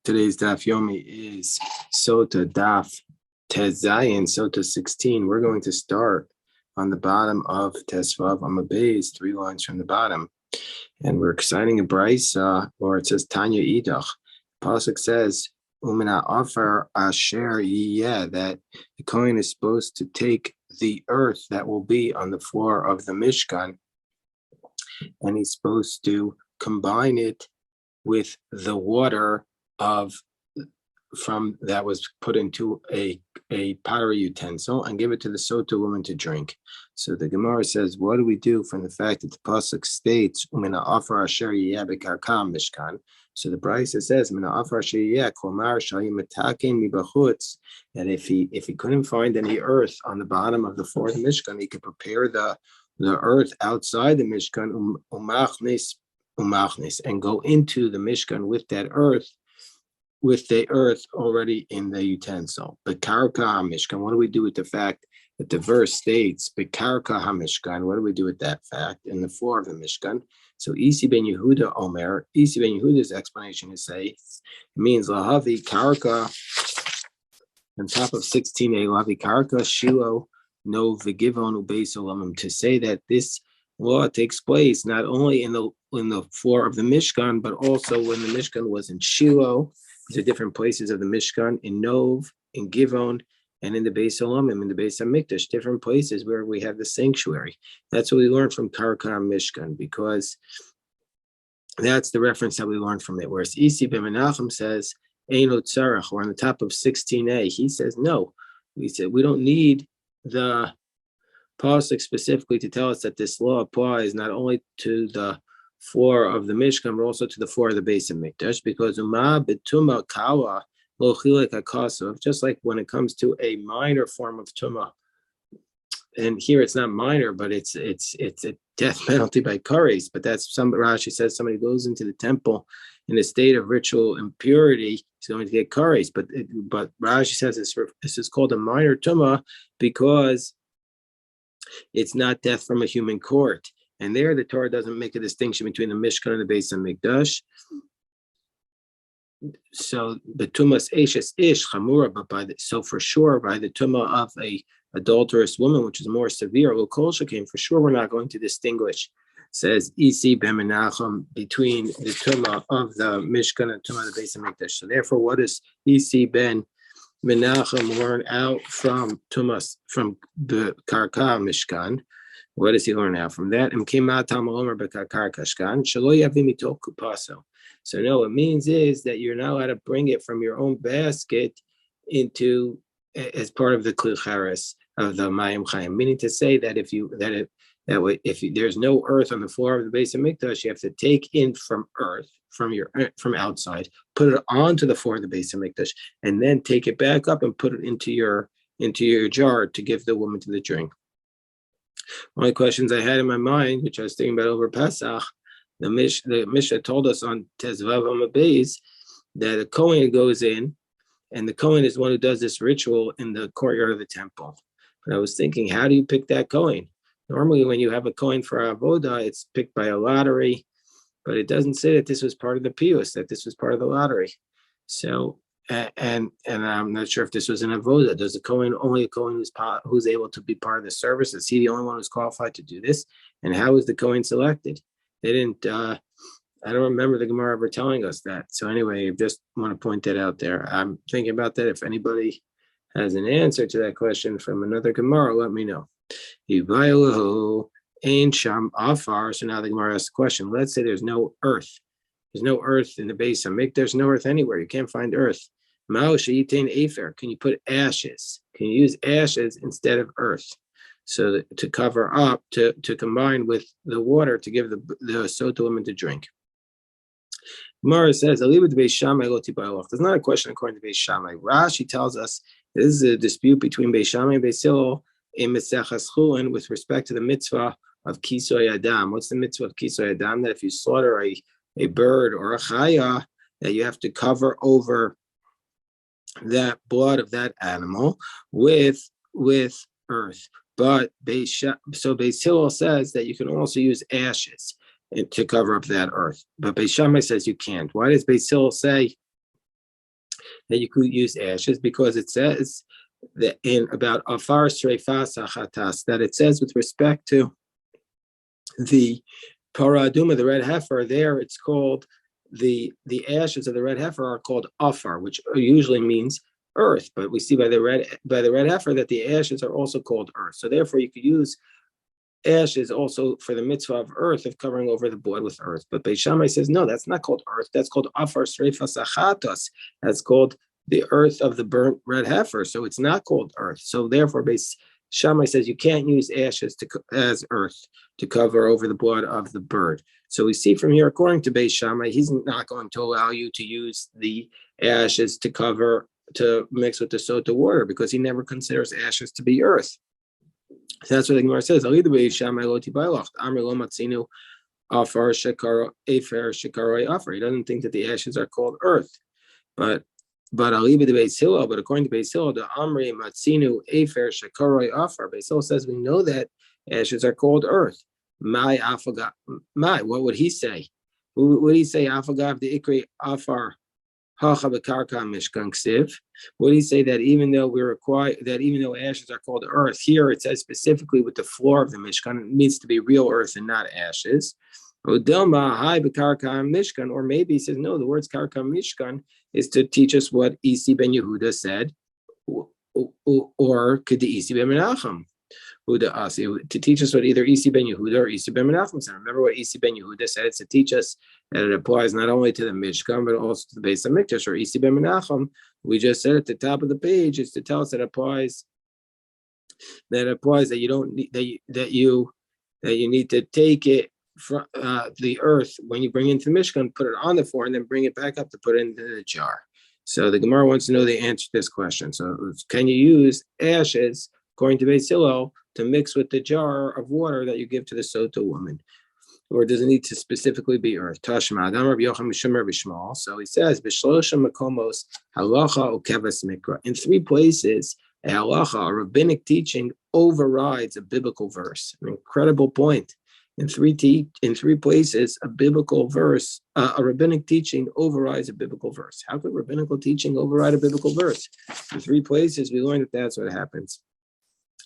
Today's daf yomi is Sotah daf Tezayin, Sotah 16. We're going to start on the bottom of Tesvav Amabez, 3 lines from the bottom. And we're exciting a brisa, or it says Tanya Idach. Pasuk says, Umina Afar Asher Yiyeh, that the Kohen is supposed to take the earth that will be on the floor of the Mishkan, and he's supposed to combine it with the water from that was put into a pottery utensil and give it to the Sotah woman to drink. So the Gemara says, what do we do from the fact that the pasuk states Umina Afar Asher Yiyeh Bekarka Mishkan? So the brisa says Umina Afar Asher Yiyeh Kolmar Shayim Metaken Mibachutz, that if he couldn't find any earth on the bottom of the floor of the Mishkan, he could prepare the earth outside the Mishkan umachnis, and go into the Mishkan with that earth, with the earth already in the utensil. Bekarka HaMishkan, what do we do with the fact that the verse states Bekarka HaMishkan? What do we do with that fact in the floor of the Mishkan? So Isi ben Yehuda Omer, Isi ben Yehuda's explanation is it means Lahavi Karka, on top of 16a, Lahavi Karka Shilo no Vigivon Ubeis Olamim, to say that this law takes place not only in the floor of the Mishkan, but also when the Mishkan was in Shiloh. These are different places of the Mishkan, in Nov, in Givon, and in the Beis Olamim, in the Beis HaMikdash, different places where we have the sanctuary. That's what we learned from Karka Mishkan, because that's the reference that we learned from it. Whereas Isi ben Menachem says, Eino Tzarech, or on the top of 16a, he says, no. We said, we don't need the pasuk specifically to tell us that this law applies not only to the floor of the Mishkan, but also to the floor of the Beis HaMikdash, because Uma betuma kawa lo chilek hakasov, just like when it comes to a minor form of tuma, and here it's not minor, but it's a death penalty by kares. But that's some Rashi says somebody goes into the temple in a state of ritual impurity, he's going to get kares. But Rashi says this is called a minor tuma because it's not death from a human court. And there the Torah doesn't make a distinction between the Mishkan and the Beis HaMikdash. So the tumas eshes ish chamura, but so for sure by the tuma of a adulterous woman, which is more severe, kol shekain, for sure we're not going to distinguish, says Isi ben Menachem, between the tuma of the Mishkan and tuma of the Beis HaMikdash. So therefore, what does Isi ben Menachem learn out from tumas, from the Karka Mishkan? What does he learn out from that? So no, it means is that you're not allowed to bring it from your own basket into as part of the klicharis of the Mayim Chaim. Meaning to say that if there's no earth on the floor of the Beis HaMikdash, you have to take in from earth, from outside, put it onto the floor of the Beis HaMikdash, and then take it back up and put it into your jar to give the woman to the drink. One of the questions I had in my mind, which I was thinking about over Pesach, the Mishnah told us on Tezvav Amabez that a Kohen goes in, and the Kohen is one who does this ritual in the courtyard of the temple. But I was thinking, how do you pick that Kohen? Normally, when you have a Kohen for Avodah, it's picked by a lottery, but it doesn't say that this was part of the Pius, that this was part of the lottery. So, and I'm not sure if this was an avoda. Does only a Kohen who's able to be part of the service? Is he the only one who's qualified to do this? And how is the Kohen selected? They didn't. I don't remember the Gemara ever telling us that. So anyway, I just want to point that out there. I'm thinking about that. If anybody has an answer to that question from another Gemara, let me know. Ain sham afar. So now the Gemara asks the question. Let's say there's no earth. There's no earth in the Beis HaMikdash. There's no earth anywhere. You can't find earth. Can you put ashes? Can you use ashes instead of earth? So to cover up, to combine with the water to give the Sotah woman to drink. Gemara says, there's not a question according to Beis Shammai. Rashi tells us this is a dispute between Beis Shammai and Beis Hillel in Mesechas Chulin with respect to the mitzvah of Kisoy Adam. What's the mitzvah of Kisoy Adam? That if you slaughter a bird or a chaya, that you have to cover over that blood of that animal with earth. But Beis Hillel says that you can also use ashes to cover up that earth. But Beis Shammai says you can't. Why does Beis Hillel say that you could use ashes, because it says that in about afar sreifas achatas, that it says with respect to the paraduma, the red heifer, there it's called the ashes of the red heifer are called afar, which usually means earth. But we see by the red heifer that the ashes are also called earth. So therefore, you could use ashes also for the mitzvah of earth, of covering over the board with earth. But Beis Shammai says no, that's not called earth. That's called afar sreifas achatos. That's called the earth of the burnt red heifer. So it's not called earth. So therefore, Beis Shammai says you can't use ashes as earth to cover over the blood of the bird. So we see from here, according to Beis Shammai, he's not going to allow you to use the ashes to mix with the sotah water, because he never considers ashes to be earth. So that's what the Gemara says. He doesn't think that the ashes are called earth, but according to Beis Hillel, the Amri Matzinu Efer Shekaroi Afar. Beis Hillel says we know that ashes are called earth. What would he say? Would he say Afagav the Ikri Afar Hacha Bekarka Mishkan Ksiv? Would he say that even though ashes are called earth, here it says specifically with the floor of the Mishkan, it needs to be real earth and not ashes? Or maybe he says no, the words Karka Mishkan is to teach us what Isi ben Yehuda said, or could the Isi ben Menachem, to teach us what either Isi ben Yehuda or Isi ben Menachem said. Remember what Isi ben Yehuda said? It's to teach us that it applies not only to the Mishkan but also to the Beis Hamikdash. Or Isi ben Menachem, we just said at the top of the page, is to tell us that it applies that you don't need that you need to take it from the earth when you bring it into the Mishkan, put it on the floor, and then bring it back up to put it into the jar. So the Gemara wants to know the answer to this question. So can you use ashes, according to Beis Hillel, to mix with the jar of water that you give to the Sotah woman? Or does it need to specifically be earth? Tashma, Adam Rabbi Yochanan Mishemer Bishmal. So he says, B'shlosha makomos halacha ukevas mikra. In 3 places, a halacha, a rabbinic teaching, overrides a biblical verse. An incredible point. In three places, a biblical verse, a rabbinic teaching overrides a biblical verse. How could rabbinical teaching override a biblical verse? In 3 places, we learned that that's what happens.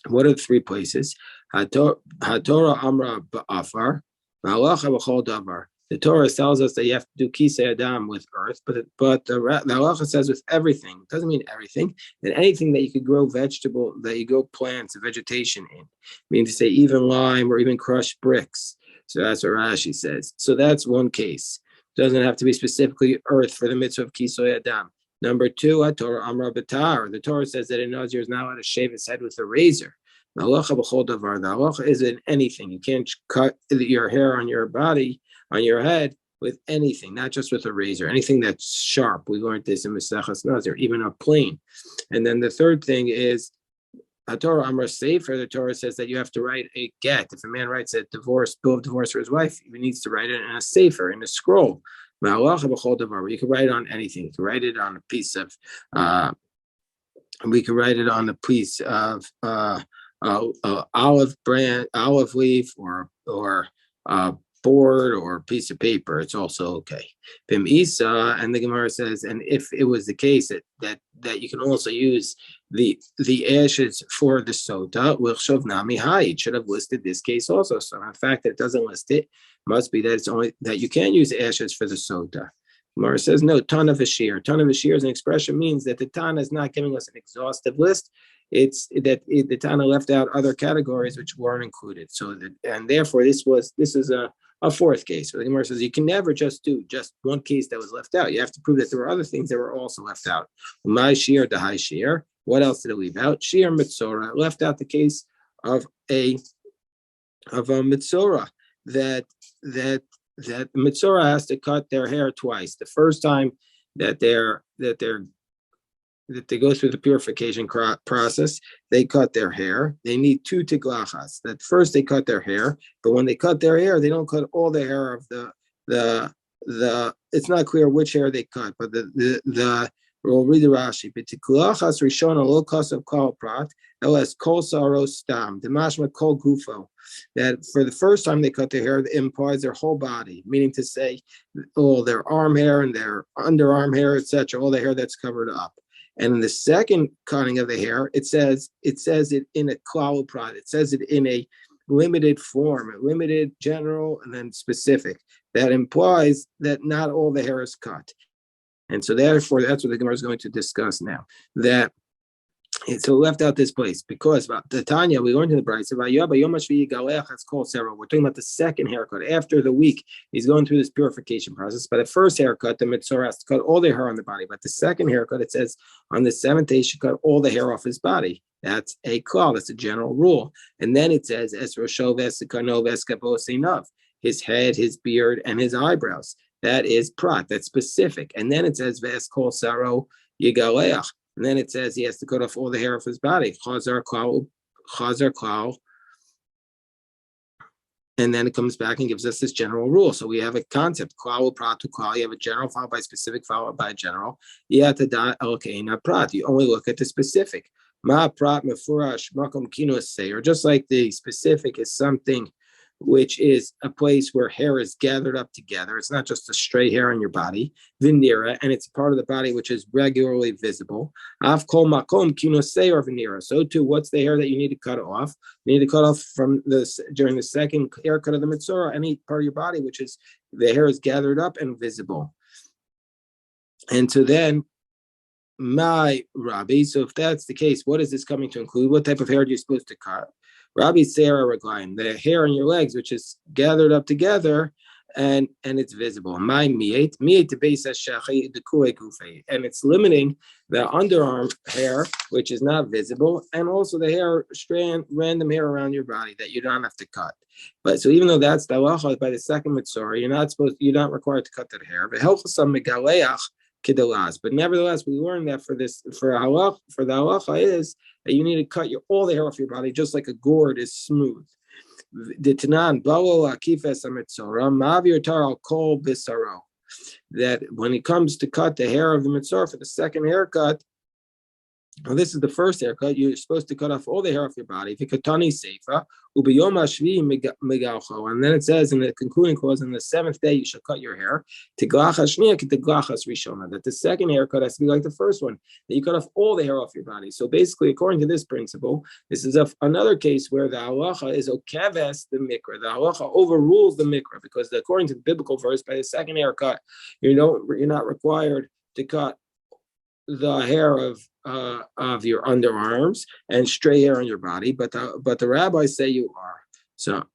What are the 3 places? HaTorah Amra Ba'afar, V'halacha B'chol Davar. The Torah tells us that you have to do kisei adam with earth, but the halacha says with everything. It doesn't mean everything. And anything that you could grow plants, vegetation in. Meaning to say even lime or even crushed bricks. So that's what Rashi says. So that's one case. It doesn't have to be specifically earth for the mitzvah of kisei adam. Number 2, Torah Amra B'tar. The Torah says that a Nazir is not allowed to shave his head with a razor. The halacha b'chol davar. The halacha isn't anything. You can't cut your hair on your body, on your head, with anything, not just with a razor. Anything that's sharp. We learned this in Mesechus Nazir, even a plane. And then the third thing is Torah Amra Sefer. The Torah says that you have to write a get. If a man writes a bill of divorce for his wife, he needs to write it in a sefer, in a scroll. You can write it on anything. You can write it on a piece of olive leaf, or board, or a piece of paper. It's also okay. Bim Isa, and the Gemara says, and if it was the case that you can also use the ashes for the sotah, Wilshov Nami Hai, it should have listed this case also. So in fact, that it doesn't list it, must be that it's only that you can't use ashes for the sotah. Gemara says no. Ton of a shear. Ton of a shear as an expression means that the Tana is not giving us an exhaustive list. It's that the Tana left out other categories which weren't included. So and therefore this is a 4th case. So the Gemara says you can never just do just one case that was left out. You have to prove that there were other things that were also left out. My shear, the high shear. What else did it leave out? Shear mitzora, left out the case of a mitzora that mitzora has to cut their hair twice. The first time that they go through the purification process, they cut their hair. They need 2 tiglachas. That first they cut their hair, but when they cut their hair, they don't cut all the hair of the. It's not clear which hair they cut, but the We'll read the Rashi. B'tikulachas rishon lo kasav kol prat elas kol saros stam demashma kol gufo. That for the first time they cut their hair, it implies their whole body, meaning to say all their arm hair and their underarm hair, etc., all the hair that's covered up. And in the second cutting of the hair, it says it in a klal prat. It says it in a limited form, a limited, general, and then specific. That implies that not all the hair is cut. And so therefore, that's what the Gemara is going to discuss now. That so we left out this place because about the Tanya, we learned in the Brayso that's called several. We're talking about the second haircut. After the week, he's going through this purification process. By the first haircut, the mitzvah has to cut all the hair on the body. But the second haircut, it says on the seventh day, he should cut all the hair off his body. That's a klal. That's a general rule. And then it says, Es Rosho Vesikano Veskapos enough. His head, his beard, and his eyebrows. That is prat. That's specific. And then it says Ves Kol Saro Yigaleach. And then it says he has to cut off all the hair of his body. Chazar klal. And then it comes back and gives us this general rule. So we have a concept, klal prat to klal. You have a general followed by specific followed by general. Okay, not prat. You only look at the specific. Ma prat mefurash makom kinos say, or just like the specific is something which is a place where hair is gathered up together. It's not just a stray hair on your body, vinira, and it's a part of the body which is regularly visible. Av kol makom kinosei or vinira. So too, what's the hair that you need to cut off? You need to cut off from this during the second haircut of the mitzvah, any part of your body which is the hair is gathered up and visible. And so then, my Rabbi, so if that's the case, what is this coming to include? What type of hair are you supposed to cut? Rabbi Sarah Regline, the hair on your legs, which is gathered up together and it's visible. My miet the base as shachi the kue gufe, and it's limiting the underarm hair, which is not visible, and also the hair random hair around your body that you don't have to cut. But so even though that's the halacha by the second mitzvah, you're not required to cut that hair. But helchasam megaleach. But nevertheless, we learned that for the halacha is that you need to cut all the hair off your body, just like a gourd is smooth. That when it comes to cut the hair of the mitzvah for the second haircut, well, this is the first haircut. You're supposed to cut off all the hair off your body. And then it says in the concluding clause, on the seventh day you shall cut your hair. That the second haircut has to be like the first one. That you cut off all the hair off your body. So basically, according to this principle, this is another case where the halacha is okeves the mikra. The halacha overrules the mikra because according to the biblical verse, by the second haircut, you're not required to cut the hair of your underarms and stray hair on your body, but the rabbis say you are. So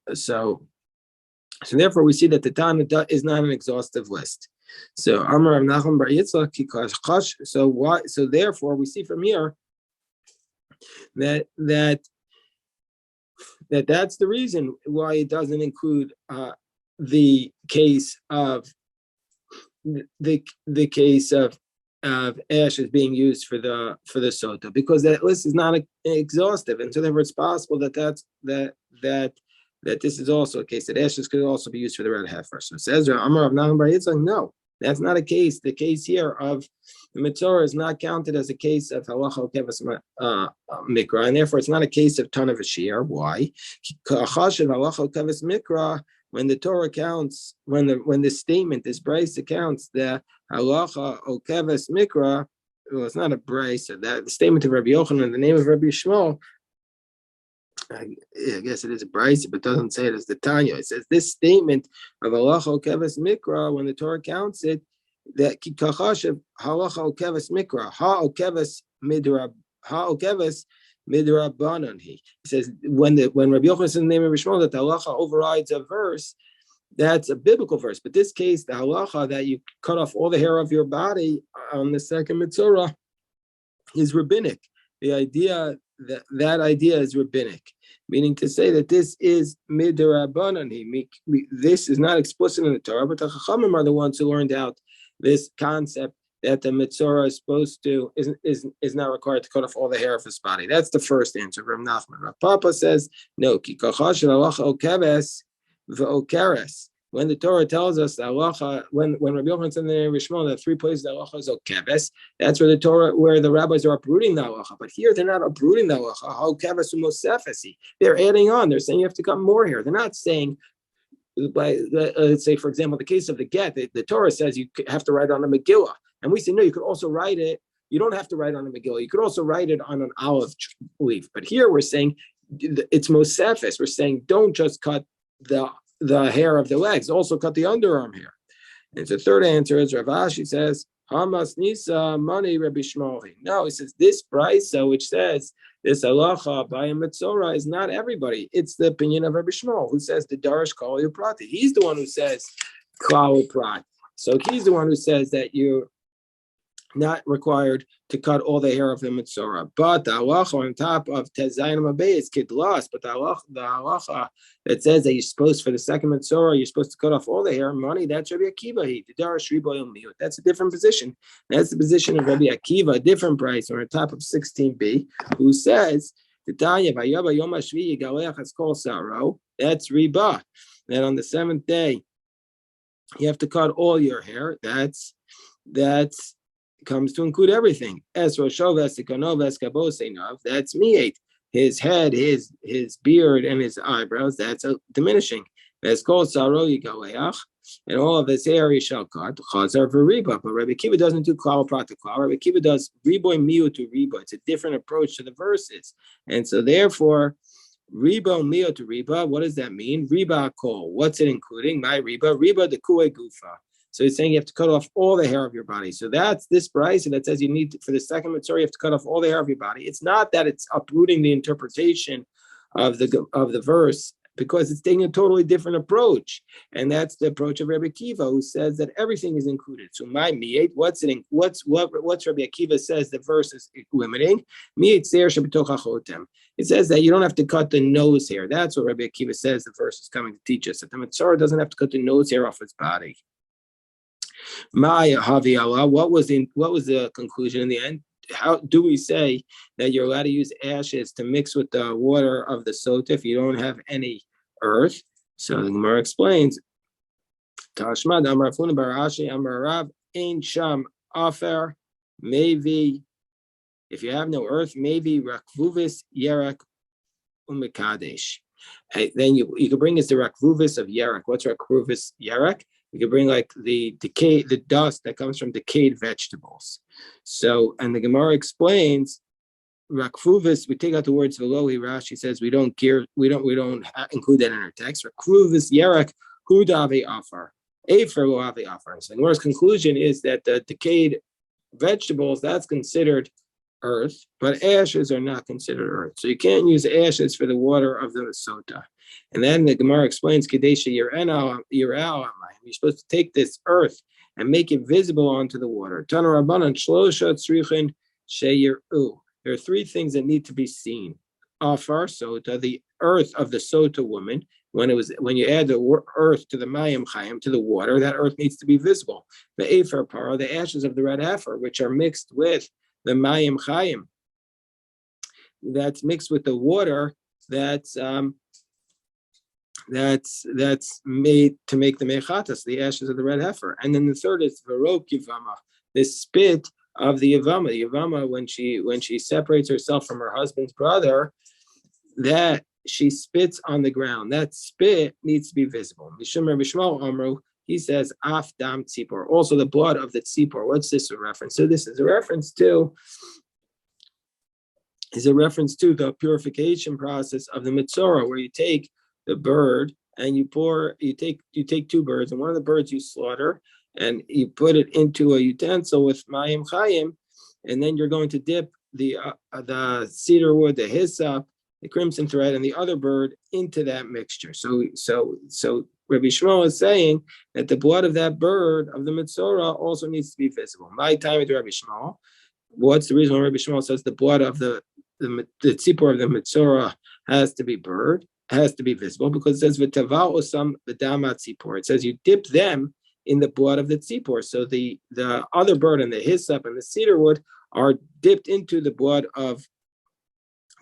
therefore we see that the Tana is not an exhaustive list. So Amar Rav Nachman bar Yitzchak kikash chash. So why? So therefore we see from here that that's the reason why it doesn't include the case of the case of ash is being used for the sotah, because that list is not exhaustive, and so therefore it's possible that this is also a case that ashes could also be used for the red heifer. So it says Amar Rav Nachman bar Yitzchak, no, that's not a case. The case here of the mitzvah is not counted as a case of halacha keves mikra, and therefore it's not a case of ton of a shear. Why? Halacha keves mikra. When the Torah counts, when the statement, this brace accounts the halacha okeves mikra, well, it's not a brace. That the statement of Rabbi Yochanan in the name of Rabbi Shmuel, I guess it is a brace, but doesn't say it as the Tanya. It says this statement of halacha okeves mikra, when the Torah counts it, that kikachashav halacha okeves mikra ha okeves midrabanan. He says when Rabbi Yochanan says in the name of Rishon that the halacha overrides a verse, that's a biblical verse. But this case, the halacha that you cut off all the hair of your body on the second mitzvah is rabbinic. The idea that idea is rabbinic, meaning to say that this is midrabanan. This is not explicit in the Torah, but the Chachamim are the ones who learned out this concept that the mitzvah is supposed to is not required to cut off all the hair of his body. That's the first answer from Nachman. Rav Papa says no. Ki kachash halacha okeves v'okeres. when the Torah tells us that halacha, when Rabbi Yochanan said in the name of Shmuel that 3 places the halacha is okeves, that's where the Torah, where the rabbis are uprooting the halacha. But here they're not uprooting the halacha. Okeves umosefesi. They're adding on. They're saying you have to cut more here. They're not saying, let's say, for example, the case of the get, the Torah says you have to write on a Megillah, and we say no, you could also write it. You don't have to write on a Megillah. You could also write it on an olive leaf. But here we're saying it's mosefes. We're saying don't just cut the hair of the legs, also cut the underarm hair. And the third answer is Rav Ashi says, Hamas Nisa money Rabbi Shmuel. No, he says this brisa, which says this halacha by a mitzora, is not everybody. It's the opinion of Rabbi Shmuel, who says the darish kol prati. He's the one who says klal prat. So he's the one who says that you're not required to cut all the hair of the mitzora. But the halacha on top of Tezayin Mabei is kidlas. But the halacha that says that you're supposed, for the second mitzora, you're supposed to cut off all the hair, money, that's Rabbi Akiva. That's a different position. That's the position of Rabbi Akiva, a different price, on top of 16b, who says, that's riba. That on the seventh day, you have to cut all your hair. That's comes to include everything. That's meat. His head, his beard, and his eyebrows, that's diminishing. That's called saro. And all of his hair he shall cut. Chazar v'riba. But Rabbi Akiva doesn't do klal prat klal. Rabbi Akiva does riboy miu to riba. It's a different approach to the verses. And so therefore, riba miu to riba, what does that mean? Riba kol. What's it including? My riba the kue gufa. So he's saying you have to cut off all the hair of your body. So that's this price, and that says you need for the second mitzvah you have to cut off all the hair of your body. It's not that it's uprooting the interpretation of the verse, because it's taking a totally different approach, and that's the approach of Rabbi Akiva, who says that everything is included. So my miyet, what's Rabbi Akiva says the verse is limiting. Miyet seir shebetoch hachotem. It says that you don't have to cut the nose hair. That's what Rabbi Akiva says the verse is coming to teach us. That the mitzvah doesn't have to cut the nose hair off its body. Maya Haviala, what was the conclusion in the end? How do we say that you're allowed to use ashes to mix with the water of the sotah if you don't have any earth? So the Gemara explains, Tashmad Amar Funa Barashi Amar Rav Ein Sham Afer, maybe if you have no earth, maybe Rakvuvis Yerak Umikadesh. Then you can bring us the Rakvuvis of Yerak. What's Rakvuvis Yerak? You could bring like the dust that comes from decayed vegetables. So, and the Gemara explains, Rakfuvis, we take out the words Velohi. Rashi says we don't include that in our text. Rakfuvis Yerak Hudave Afar. Afer lo Ave Afar. So the Gemara's conclusion is that the decayed vegetables, that's considered earth, but ashes are not considered earth. So you can't use ashes for the water of the Sotah. And then the Gemara explains, you're supposed to take this earth and make it visible onto the water. There are 3 things that need to be seen. Afar Sotah, the earth of the Sotah woman, when you add the earth to the mayim chayim, to the water, that earth needs to be visible. The Efer Para, the ashes of the red heifer, which are mixed with the mayim chayim, that's mixed with the water that's made to make the mechatas, the ashes of the red heifer. And then the third is verok yivama, the spit of the yivama. The yivama, when she separates herself from her husband's brother, that she spits on the ground. That spit needs to be visible. Mishum Rabbi Shmuel Amru, he says af dam tzipor, also the blood of the tzipor. What's this a reference? So this is a reference to the purification process of the mitzora, where you take the bird and you take 2 birds, and one of the birds you slaughter and you put it into a utensil with mayim chayim, and then you're going to dip the cedar wood, the hyssop, the crimson thread, and the other bird into that mixture. So Rabbi Shmuel is saying that the blood of that bird of the mitzora also needs to be visible. My time with Rabbi Shmuel. What's the reason why Rabbi Shmuel says the blood of the tzipor of the mitzora has to be visible? Because it says v'taval osam v'dama tzipor. It says you dip them in the blood of the tzipor. So the other bird and the hyssop and the cedar wood are dipped into the blood of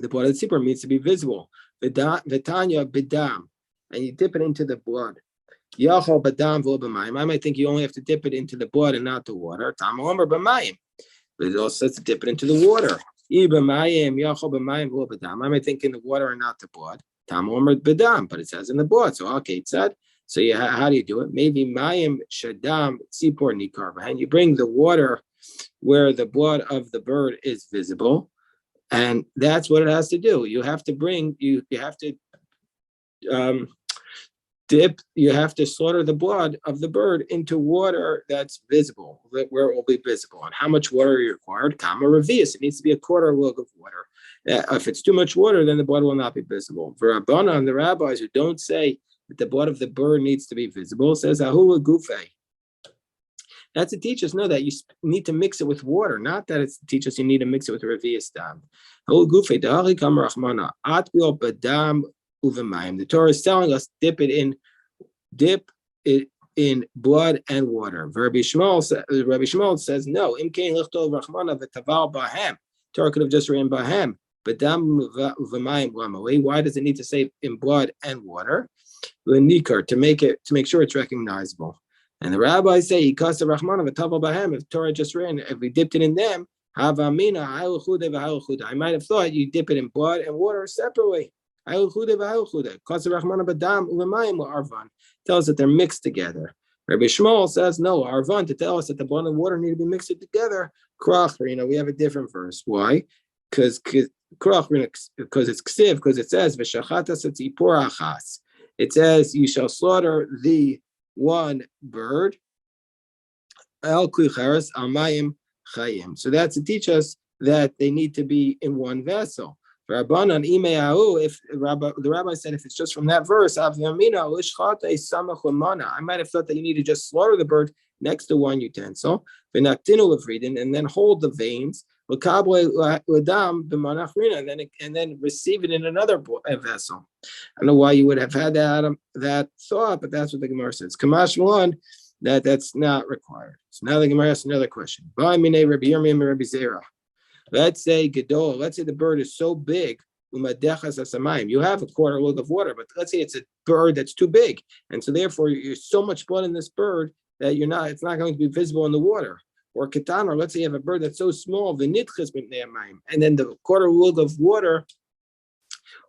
the tzipor, needs to be visible. V'tanya b'dam, and you dip it into the blood. Yachol badam v'lo b'mayim. I might think you only have to dip it into the blood and not the water. Tam omer b'mayim. But it also says to dip it into the water. I might think in the water and not the blood. Tam omer badam, but it says in the blood. So okay, it said. So how do you do it? Maybe mayim shadam tzipor nikar. And you bring the water where the blood of the bird is visible, and that's what it has to do. You have to bring you have to dip. You have to slaughter the blood of the bird into water that's visible, where it will be visible. And how much water are you required? Kama revius. It needs to be a quarter lug of water. If it's too much water, then the blood will not be visible. For Rabbanan, the rabbis who don't say that the blood of the bird needs to be visible, says ahula gufe. That's to teach us, no, that you need to mix it with water, not that it's to teach us you need to mix it with revius dam. Ahula gufe da'ari kam rachmana atbil badam uvemayim. The Torah is telling us dip it in blood and water. Rabbi Shmuel says no. Imkein lichtol rachmana v'taval bahem. Torah could have just written bahem. Badam uvemayim lamali. Why does it need to say in blood and water? L'nikar, to make sure it's recognizable. And the rabbis say because the rachmana v'taval bahem. If Torah just written, if we dipped it in them, havamina ha'eluchude v'ha'eluchude. I might have thought you dip it in blood and water separately. Tells us that they're mixed together. Rabbi Shmuel says no, arvan, to tell us that the blood and water need to be mixed together. We have a different verse. Why? Because it's ksiv, because it says it says you shall slaughter the one bird. So that's to teach us that they need to be in one vessel. Rabbanan if the rabbi said if it's just from that verse, I might have thought that you need to just slaughter the bird next to one utensil, and then hold the veins, and then receive it in another vessel. I don't know why you would have had that thought, but that's what the Gemara says. Kamash Milan, that's not required. So now the Gemara asks another question. Let's say the bird is so big, you have a quarter lug of water, but let's say it's a bird that's too big, and so therefore there's so much blood in this bird that it's not going to be visible in the water. Or katan, or let's say you have a bird that's so small, and then the quarter lug of water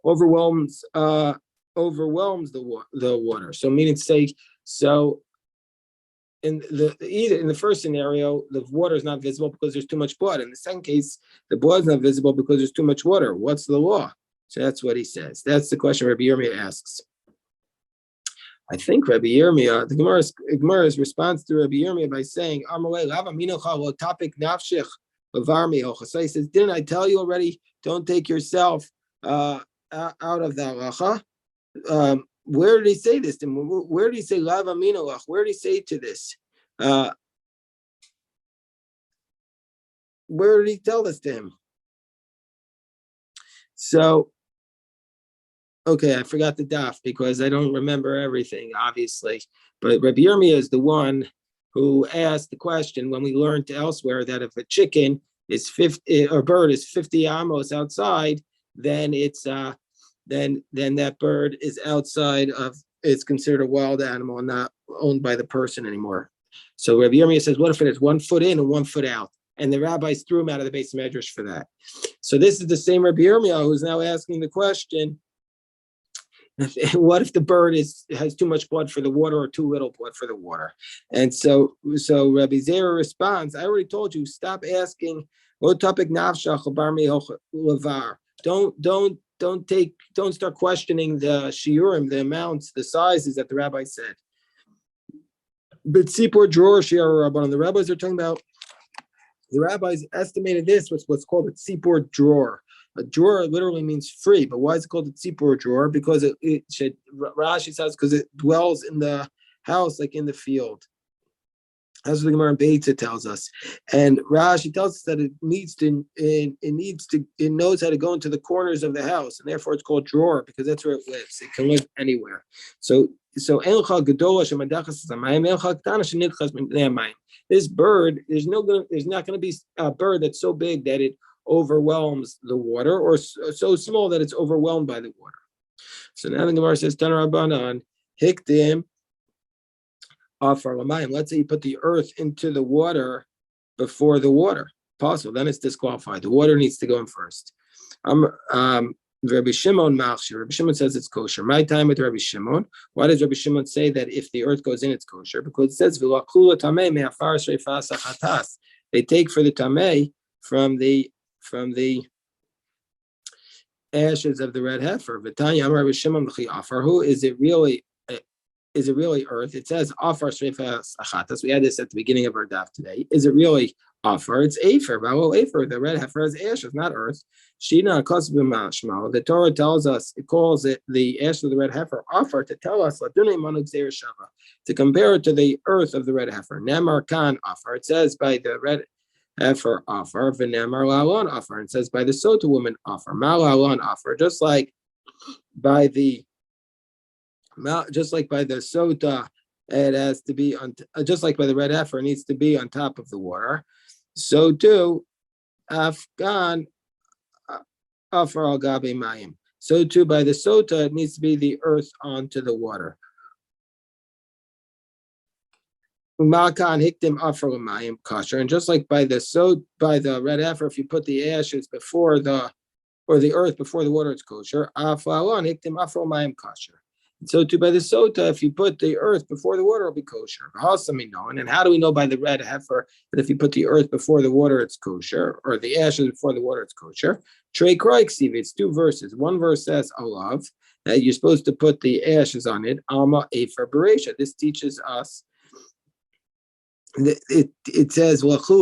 overwhelms the water. So meaning to say, so in the first scenario, the water is not visible because there's too much blood. In the second case, the blood is not visible because there's too much water. What's the law? So that's what he says. That's the question Rabbi Yirmiyah asks. I think Rabbi Yirmiyah, the Gemara's response to Rabbi Yirmiyah by saying, so he says, didn't I tell you already? Don't take yourself out of the halacha. Where did he say this? Where did he say lava minolach? Where did he say to this? Where did he tell this to him? So, okay, I forgot the daf because I don't remember everything, obviously. But Rabbi Yirmiyah is the one who asked the question when we learned elsewhere that if a chicken is 50 or bird is 50 amos outside, then it's then that bird is outside of, it's considered a wild animal and not owned by the person anymore. So Rabbi Yirmiyah says, what if it is 1 foot in and 1 foot out? And the rabbis threw him out of the base medrash for that. So this is the same Rabbi Yirmiyah who's now asking the question, what if the bird has too much blood for the water or too little blood for the water? And so Rabbi Zera responds, I already told you, stop asking, don't start questioning the shiurim, the amounts, the sizes that the rabbi said. But tzipor drawer shiur rabbanon, the rabbis are talking about, the rabbis estimated this was what's called a tzipor drawer. A drawer literally means free, but why is it called a tzipor drawer? Because it should, Rashi says, because it dwells in the house like in the field. That's what the Gemara in Beitza tells us, and Rashi tells us that it knows how to go into the corners of the house, and therefore it's called drawer because that's where it lives. It can live anywhere. So this bird, there's not going to be a bird that's so big that it overwhelms the water, or so small that it's overwhelmed by the water. So now the Gemara says, Tana Rabbanan, Hikdim. Afar l'mayim. Let's say you put the earth into the water before the water. Possible. Then it's disqualified. The water needs to go in first. Rabbi Shimon Machshir. Rabbi Shimon says it's kosher. My time with Rabbi Shimon. Why does Rabbi Shimon say that if the earth goes in, it's kosher? Because it says they take for the tamei from the ashes of the red heifer. V'tanya Rabbi Shimon v'chi afar. Who is it really? Is it really earth? It says afar shreifas achatas. We had this at the beginning of our daf today. Is it really afar? It's afer. Afer. The red heifer has ashes, not earth. Shina kosbimashmal. The Torah tells us, it calls it the ash of the red heifer afar to tell us to compare it to the earth of the red heifer. Nemar kan afar. It says by the red heifer afar. V'nemar lalon afar. It says by the Sotah woman afar. Malalon afar. Just like by the Sotah, it has to be on. Just like by the red heifer, it needs to be on top of the water. So too, Afghan afar al gabe mayim. So too, by the Sotah, it needs to be the earth onto the water. Malkan hiktim afar mayim kosher, and just like by the red heifer, if you put the ashes before the earth before the water, it's kosher. Afalon hiktim afar mayim kosher. So too by the Sotah, if you put the earth before the water, it'll be kosher. And how do we know by the red heifer that if you put the earth before the water, it's kosher, or the ashes before the water, it's kosher? Trey Kroiksiv, it's two verses. One verse says alav, that you're supposed to put the ashes on it. Alma Efer Beresha. This teaches us. It says one verse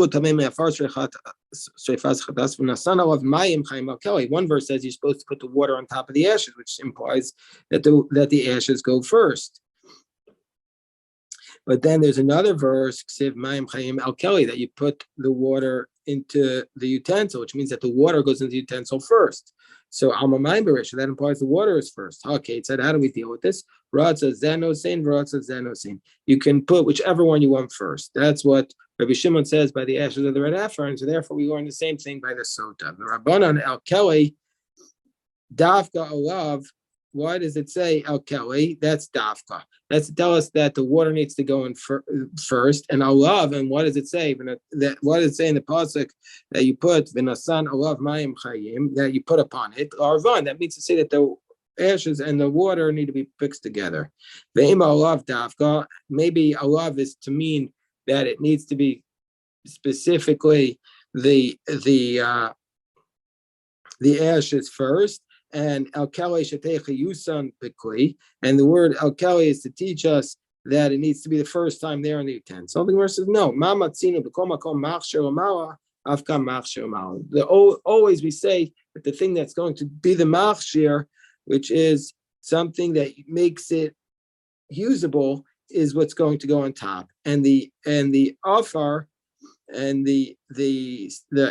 says you're supposed to put the water on top of the ashes, which implies that the ashes go first. But then there's another verse that you put the water into the utensil, which means that the water goes into the utensil first. So Alma Mayim Beresha, that implies the water is first. Okay, it said, how do we deal with this? Ratza Zenosin, Ratza Zenosin. You can put whichever one you want first. That's what Rabbi Shimon says by the ashes of the red heifer, and so therefore we learn the same thing by the Sotah. The Rabbanan El Kelly, Dafka Olav. Why does it say El Kelly? That's Dafka. That's to tell us that the water needs to go in first. And Olav, and what does it say? What does it say in the pasuk that you put V'nasan Olav Mayim Chayim, that you put upon it? Arvan. That means to say that the ashes and the water need to be fixed together. Ve'im Olav Dafka. Maybe Olav is to mean that it needs to be specifically the ashes first. And El Keli Shatecha Yusan Pikli, and the word El Keli is to teach us that it needs to be the first time there in the utensil. The verse says no. Always we say that the thing that's going to be the machshir, which is something that makes it usable, is what's going to go on top, and the afar and the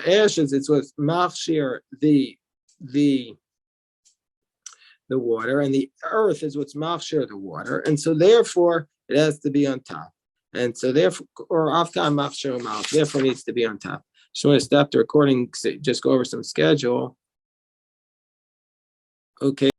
ashes, it's what's machshir the water, and the earth is what's machshir the water, and so therefore it has to be on top, and so therefore, or afkan machshir mouth, therefore it needs to be on top. So I'm going to stop the recording, just go over some schedule. Okay.